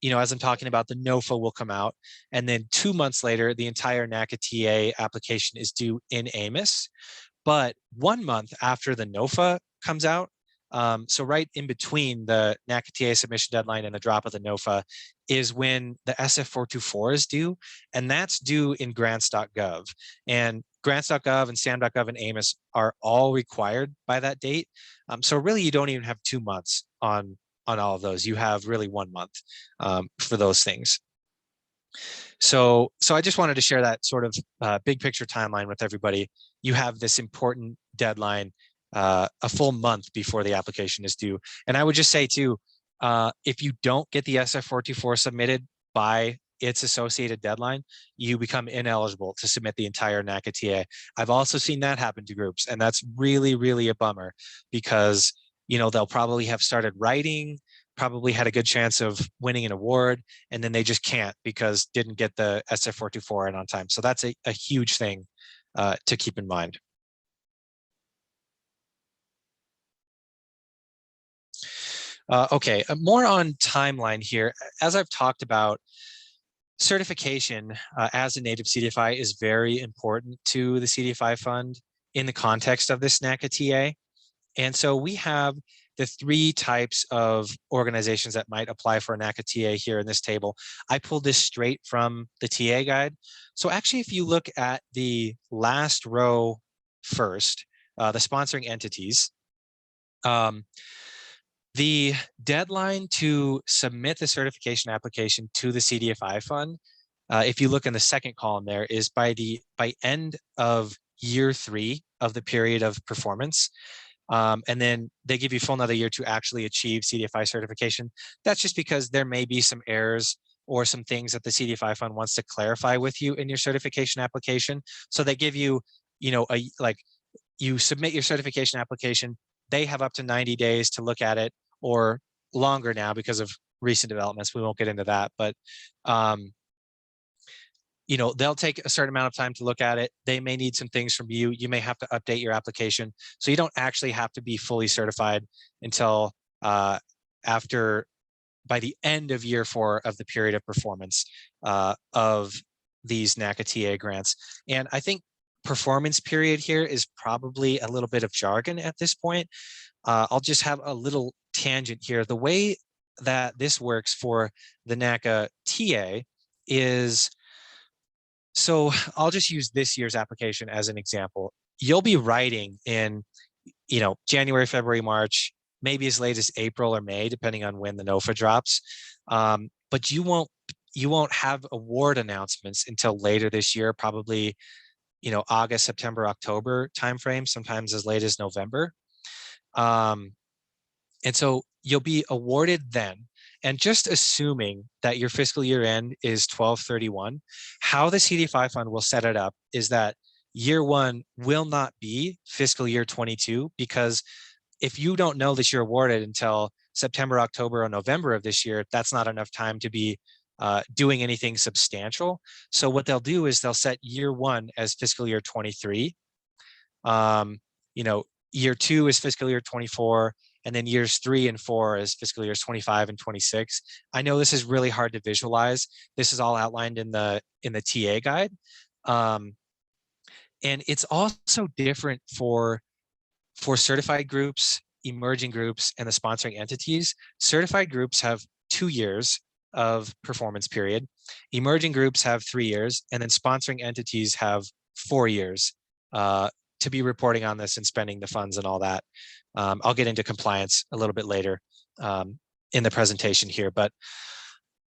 as I'm talking about, the NOFA will come out. And then 2 months later, the entire NACA TA application is due in AMIS. But 1 month after the NOFA comes out, so right in between the NACA TA submission deadline and the drop of the NOFA is when the SF424 is due, and that's due in grants.gov. And grants.gov and SAM.gov and AMIS are all required by that date. So really, you don't even have 2 months on all of those. You have really 1 month for those things. So I just wanted to share that sort of big picture timeline with everybody. You have this important deadline a full month before the application is due. And I would just say too, if you don't get the SF424 submitted by its associated deadline, you become ineligible to submit the entire NACA TA. I've also seen that happen to groups, and that's really, really a bummer because, you know, they'll probably have started writing, probably had a good chance of winning an award, and then they just can't because didn't get the SF424 in on time. So that's a huge thing to keep in mind. Okay, more on timeline here. As I've talked about, certification as a native CDFI is very important to the CDFI fund in the context of this NACA TA. And so we have the 3 types of organizations that might apply for a NACA TA here in this table. I pulled this straight from the TA guide. So actually, if you look at the last row first, the sponsoring entities, the deadline to submit the certification application to the CDFI fund, if you look in the second column there, is by end of year 3 of the period of performance. And then they give you full another year to actually achieve CDFI certification. That's just because there may be some errors or some things that the CDFI fund wants to clarify with you in your certification application. So they give you, you know, you submit your certification application, they have up to 90 days to look at it, or longer now because of recent developments. We won't get into that, but you know, they'll take a certain amount of time to look at it. They may need some things from you. You may have to update your application. So you don't actually have to be fully certified until by the end of year 4 of the period of performance of these NACA TA grants. And I think performance period here is probably a little bit of jargon at this point. I'll just have a little tangent here. The way that this works for the NACA TA is, so I'll just use this year's application as an example. You'll be writing in, you know, January, February, March, maybe as late as April or May, depending on when the NOFA drops. But you won't have award announcements until later this year, probably, you know, August, September, October timeframe, sometimes as late as November. And so you'll be awarded then. And just assuming that your fiscal year end is 12/31, how the CDFI fund will set it up is that year 1 will not be fiscal year 22, because if you don't know that you're awarded until September, October, or November of this year, that's not enough time to be doing anything substantial. So what they'll do is they'll set year 1 as fiscal year 23. You know, year 2 is fiscal year 24. And then years 3 and 4 is fiscal years 25 and 26. I know this is really hard to visualize. This is all outlined in the TA guide. And it's also different for certified groups, emerging groups, and the sponsoring entities. Certified groups have 2 years of performance period. Emerging groups have 3 years, and then sponsoring entities have 4 years to be reporting on this and spending the funds and all that. I'll get into compliance a little bit later in the presentation here, but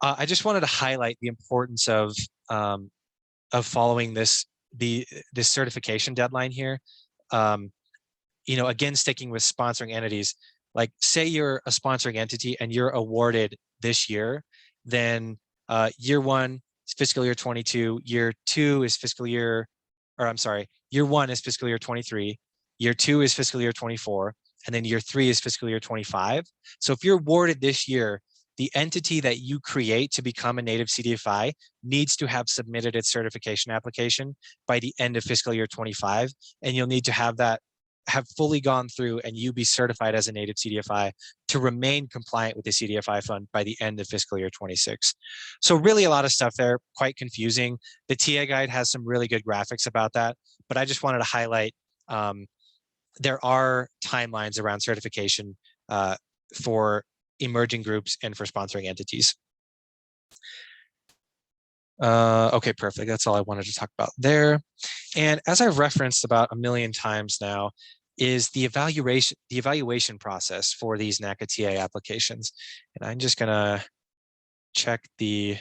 I just wanted to highlight the importance of following this certification deadline here. You know, again, sticking with sponsoring entities, like say you're a sponsoring entity and you're awarded this year, then year 1 is fiscal year 22, year 2 is fiscal year, or I'm sorry, year 1 is fiscal year 23, year 2 is fiscal year 24, and then year 3 is fiscal year 25. So if you're awarded this year, the entity that you create to become a native CDFI needs to have submitted its certification application by the end of fiscal year 25, and you'll need to have fully gone through and you be certified as a native CDFI to remain compliant with the CDFI fund by the end of fiscal year 26. So really a lot of stuff there, quite confusing. The TA guide has some really good graphics about that, but I just wanted to highlight there are timelines around certification for emerging groups and for sponsoring entities. Okay, perfect. That's all I wanted to talk about there. And as I've referenced about a million times now, is the evaluation process for these NACA TA applications. And I'm just gonna check the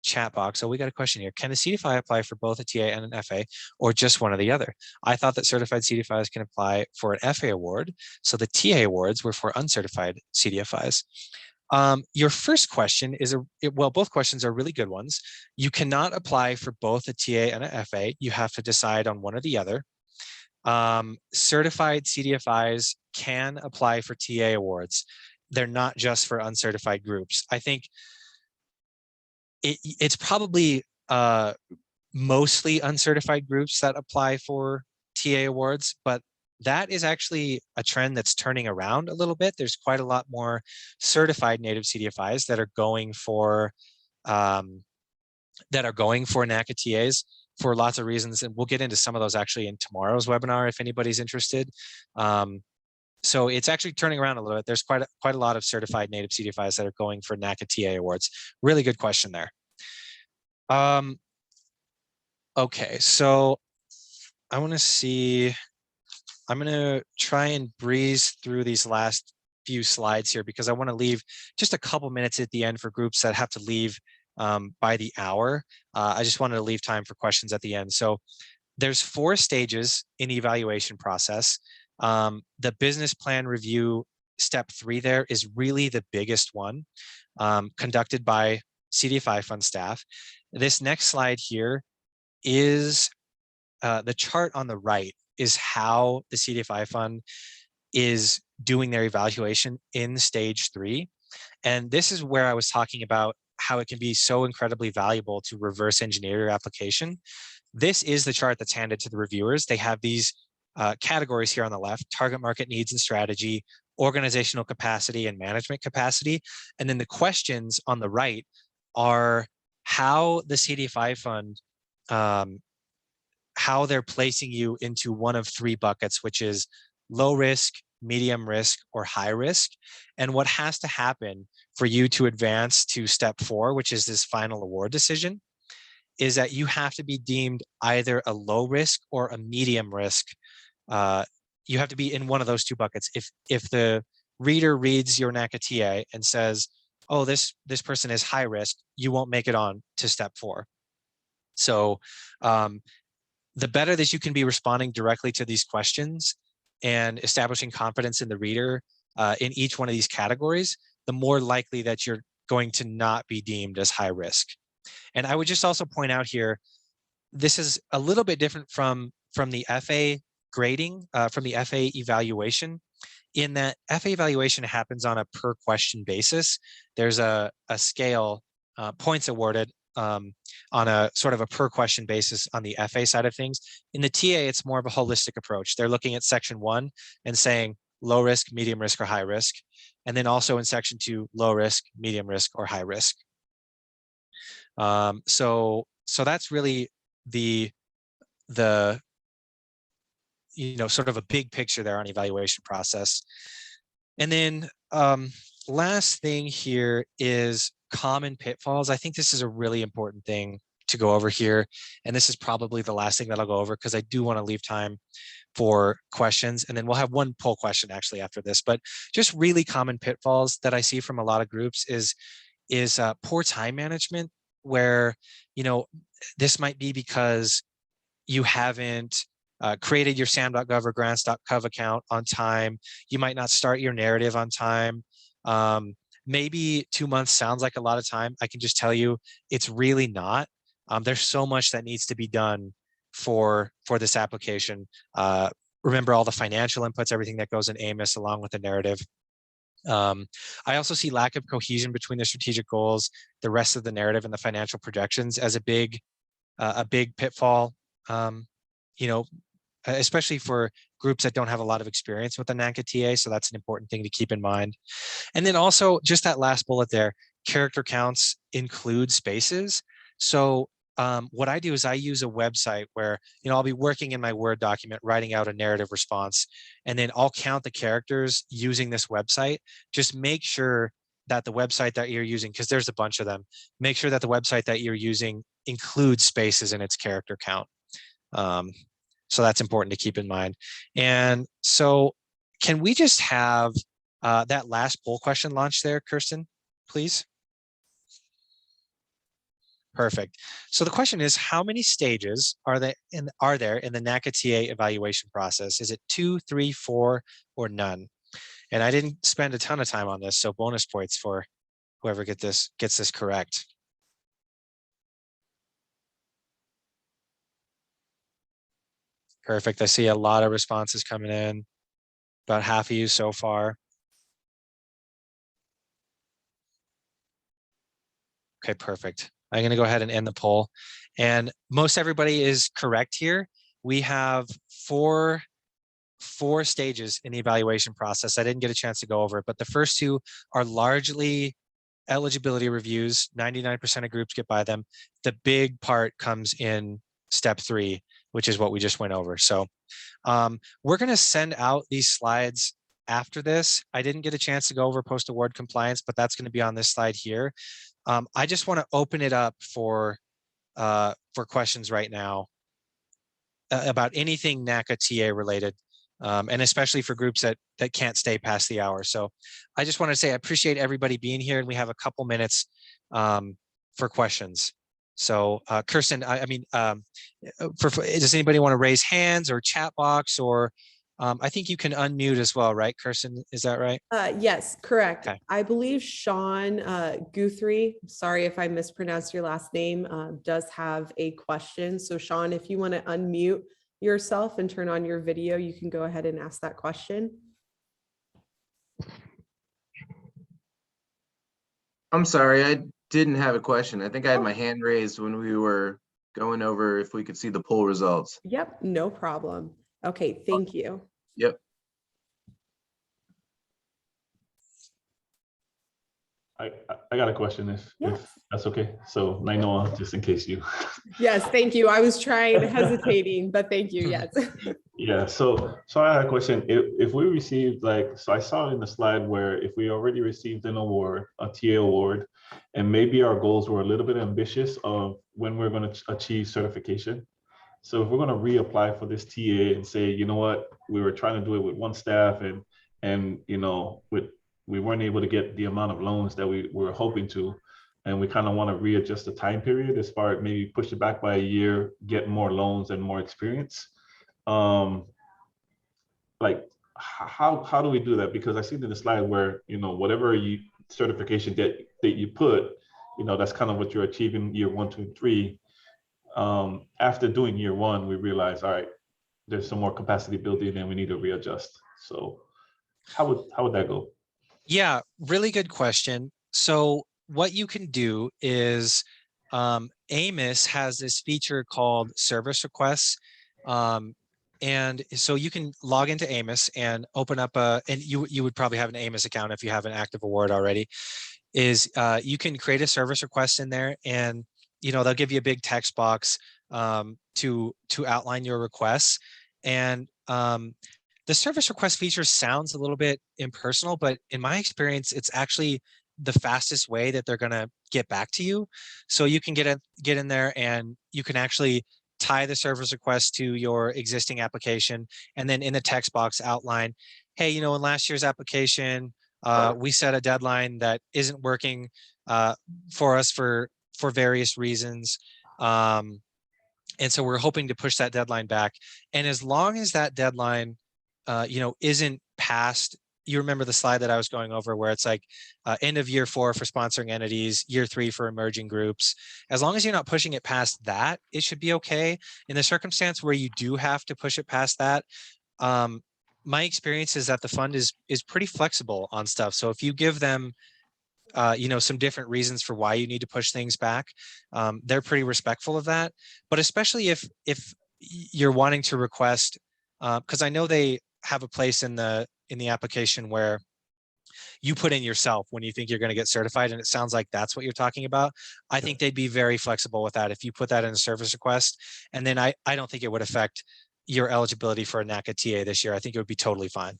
chat box. So we got a question here. Can a CDFI apply for both a TA and an FA or just one or the other? I thought that certified CDFIs can apply for an FA award. So the TA awards were for uncertified CDFIs. Your first question is well, both questions are really good ones. You cannot apply for both a TA and an FA. You have to decide on one or the other. Certified CDFIs can apply for TA awards. They're not just for uncertified groups. I think it's probably mostly uncertified groups that apply for TA awards, but that is actually a trend that's turning around a little bit. There's quite a lot more certified native CDFIs that are going for NACA TAs for lots of reasons, and we'll get into some of those actually in tomorrow's webinar if anybody's interested. So it's actually turning around a little bit. There's quite a lot of certified native CDFIs that are going for NACA TA awards. Really good question there. Okay, so I want to see. I'm going to try and breeze through these last few slides here because I want to leave just a couple minutes at the end for groups that have to leave by the hour. I just wanted to leave time for questions at the end. So there's 4 stages in the evaluation process. The business plan review step 3 there is really the biggest one, conducted by CDFI fund staff. This next slide here is the chart on the right is how the CDFI fund is doing their evaluation in stage 3. And this is where I was talking about how it can be so incredibly valuable to reverse engineer your application. This is the chart that's handed to the reviewers. They have these categories here on the left: target market needs and strategy, organizational capacity and management capacity. And then the questions on the right are how the CDFI fund, how they're placing you into one of 3 buckets, which is low risk, medium risk, or high risk. And what has to happen for you to advance to step 4, which is this final award decision, is that you have to be deemed either a low risk or a medium risk. You have to be in one of those 2 buckets. If the reader reads your NACA TA and says, oh, this person is high risk, you won't make it on to step 4. So the better that you can be responding directly to these questions and establishing confidence in the reader in each one of these categories, the more likely that you're going to not be deemed as high risk. And I would just also point out here, this is a little bit different from the FA grading, from the FA evaluation, in that FA evaluation happens on a per question basis. There's a scale, points awarded on a sort of a per question basis on the FA side of things. In the TA, it's more of a holistic approach. They're looking at section 1 and saying low risk, medium risk, or high risk. And then also in section 2, low risk, medium risk, or high risk. So that's really the sort of a big picture there on evaluation process. And then last thing here is common pitfalls. I think this is a really important thing to go over here. And this is probably the last thing that I'll go over because I do want to leave time for questions. And then we'll have one poll question actually after this. But just really common pitfalls that I see from a lot of groups is poor time management, where, this might be because you haven't created your sam.gov or grants.gov account on time. You might not start your narrative on time. Maybe 2 months sounds like a lot of time. I can just tell you it's really not. There's so much that needs to be done for this application. Remember all the financial inputs, everything that goes in AMIS along with the narrative. I also see lack of cohesion between the strategic goals, the rest of the narrative, and the financial projections as a big pitfall, especially for groups that don't have a lot of experience with the NACA TA. So that's an important thing to keep in mind. And then also just that last bullet there, character counts include spaces. So what I do is I use a website where, I'll be working in my Word document, writing out a narrative response, and then I'll count the characters using this website. Just make sure that the website that you're using, because there's a bunch of them, make sure that the website that you're using includes spaces in its character count. So that's important to keep in mind. And so can we just have that last poll question launched there, Kirsten, please? Perfect. So the question is, how many stages are there in the NACA TA evaluation process? Is it 2, 3, 4, or none? And I didn't spend a ton of time on this, so bonus points for whoever gets this correct. Perfect. I see a lot of responses coming in. About half of you so far. Okay, perfect. I'm going to go ahead and end the poll. And most everybody is correct here. We have four stages in the evaluation process. I didn't get a chance to go over it, but the first two are largely eligibility reviews. 99% of groups get by them. The big part comes in step 3, which is what we just went over. So we're going to send out these slides after this. I didn't get a chance to go over post-award compliance, but that's going to be on this slide here. I just want to open it up for questions right now about anything NACA TA related, and especially for groups that can't stay past the hour. So I just want to say I appreciate everybody being here, and we have a couple minutes for questions. So Kirsten, does anybody want to raise hands or chat box, or I think you can unmute as well, right, Kirsten? Is that right? Yes, correct. Okay. I believe Sean Guthrie, sorry if I mispronounced your last name, does have a question. So Sean, if you want to unmute yourself and turn on your video, you can go ahead and ask that question. I'm sorry, I didn't have a question. I think I had my hand raised when we were going over if we could see the poll results. Yep, no problem. Okay, thank you. Yep. I got a question if that's okay. So Nainoa, just in case you. Yes, thank you. I was hesitating, but thank you. Yes. Yeah. So I had a question. If we received so I saw in the slide where if we already received an award, a TA award, and maybe our goals were a little bit ambitious of when we're going to achieve certification. So if we're going to reapply for this TA and say, you know what, we were trying to do it with one staff and you know, we weren't able to get the amount of loans that we were hoping to, and we kind of want to readjust the time period as far as maybe push it back by a year, get more loans and more experience. Like how do we do that? Because I see in the slide where, you know, whatever certification that you put, you know, that's kind of what you're achieving year 1, 2, 3. After doing year 1, we realize, all right, there's some more capacity building and we need to readjust. So how would that go? Yeah, really good question. So what you can do is Amos has this feature called service requests. And so you can log into Amos and open up and you would probably have an Amos account if you have an active award already, you can create a service request in there, and you know, they'll give you a big text box to outline your requests. And the service request feature sounds a little bit impersonal, but in my experience, it's actually the fastest way that they're going to get back to you. So you can get in there and you can actually tie the service request to your existing application, and then in the text box outline, hey, you know, in last year's application, we set a deadline that isn't working for us for various reasons. And so we're hoping to push that deadline back. And as long as that deadline, you know, isn't passed, you remember the slide that I was going over where it's like end of year 4 for sponsoring entities, year 3 for emerging groups. As long as you're not pushing it past that, it should be okay. In the circumstance where you do have to push it past that, my experience is that the fund is pretty flexible on stuff. So if you give them you know, some different reasons for why you need to push things back, they're pretty respectful of that. But especially if you're wanting to request, because I know they have a place in the application where you put in yourself when you think you're going to get certified, and it sounds like that's what you're talking about. I think they'd be very flexible with that if you put that in a service request. And then I don't think it would affect your eligibility for a NACA TA this year. I think it would be totally fine.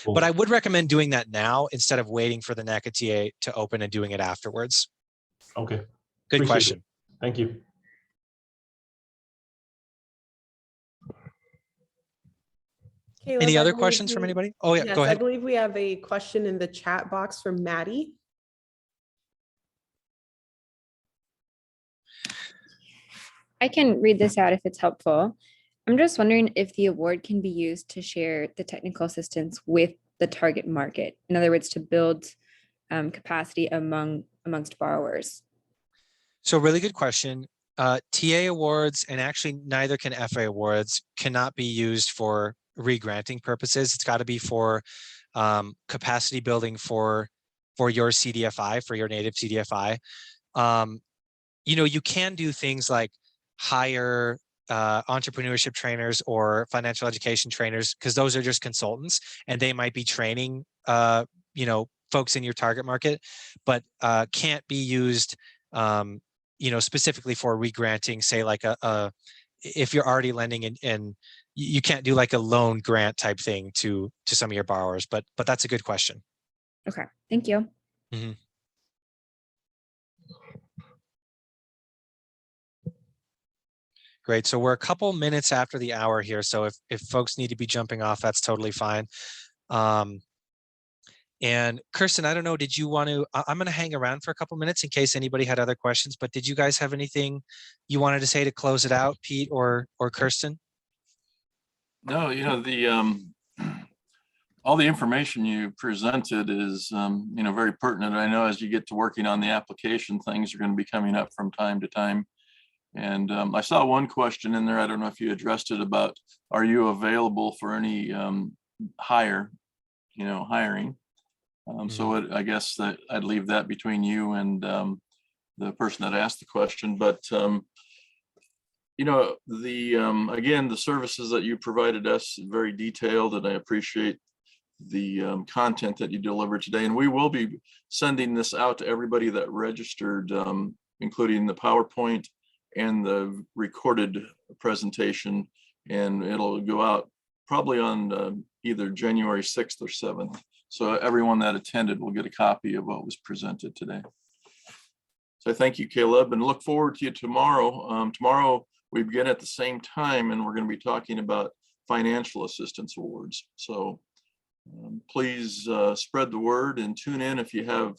But I Cool. would recommend doing that now instead of waiting for the NACA TA to open and doing it afterwards. Okay. Good Appreciate question. it. Thank you. Caleb, Any I other believe questions from we- anybody? Oh yeah, Yes, go I ahead. believe we have a question in the chat box from Maddie. I can read this out if it's helpful. I'm just wondering if the award can be used to share the technical assistance with the target market. In other words, to build capacity amongst borrowers. So really good question. TA awards, and actually neither can FA awards, cannot be used for re-granting purposes. It's got to be for capacity building for your CDFI, for your native CDFI. You know, you can do things like hire entrepreneurship trainers or financial education trainers, because those are just consultants and they might be training you know, folks in your target market, but can't be used you know, specifically for re-granting, say like if you're already lending and you can't do like a loan grant type thing to some of your borrowers, but that's a good question. Okay, thank you. Mhm. Great. So we're a couple minutes after the hour here. So if folks need to be jumping off, that's totally fine. And Kirsten, I don't know, did you want to, I'm going to hang around for a couple minutes in case anybody had other questions, but did you guys have anything you wanted to say to close it out, Pete or Kirsten? No, you know, all the information you presented is, you know, very pertinent. I know as you get to working on the application, things are going to be coming up from time to time. And I saw one question in there. I don't know if you addressed it about, are you available for any hiring? So I guess that I'd leave that between you and the person that asked the question. But you know, again, the services that you provided us very detailed, and I appreciate the content that you delivered today. And we will be sending this out to everybody that registered, including the PowerPoint and the recorded presentation, and it'll go out probably on either January 6th or 7th. So everyone that attended will get a copy of what was presented today. So thank you, Caleb, and look forward to you tomorrow. Tomorrow we begin at the same time, and we're going to be talking about financial assistance awards. So please spread the word and tune in if you have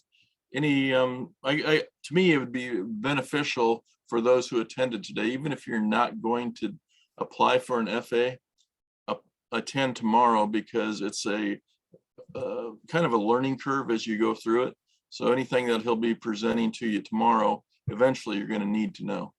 any. To me, it would be beneficial for those who attended today, even if you're not going to apply for an FA, attend tomorrow, because it's a kind of a learning curve as you go through it. So anything that he'll be presenting to you tomorrow, eventually you're going to need to know.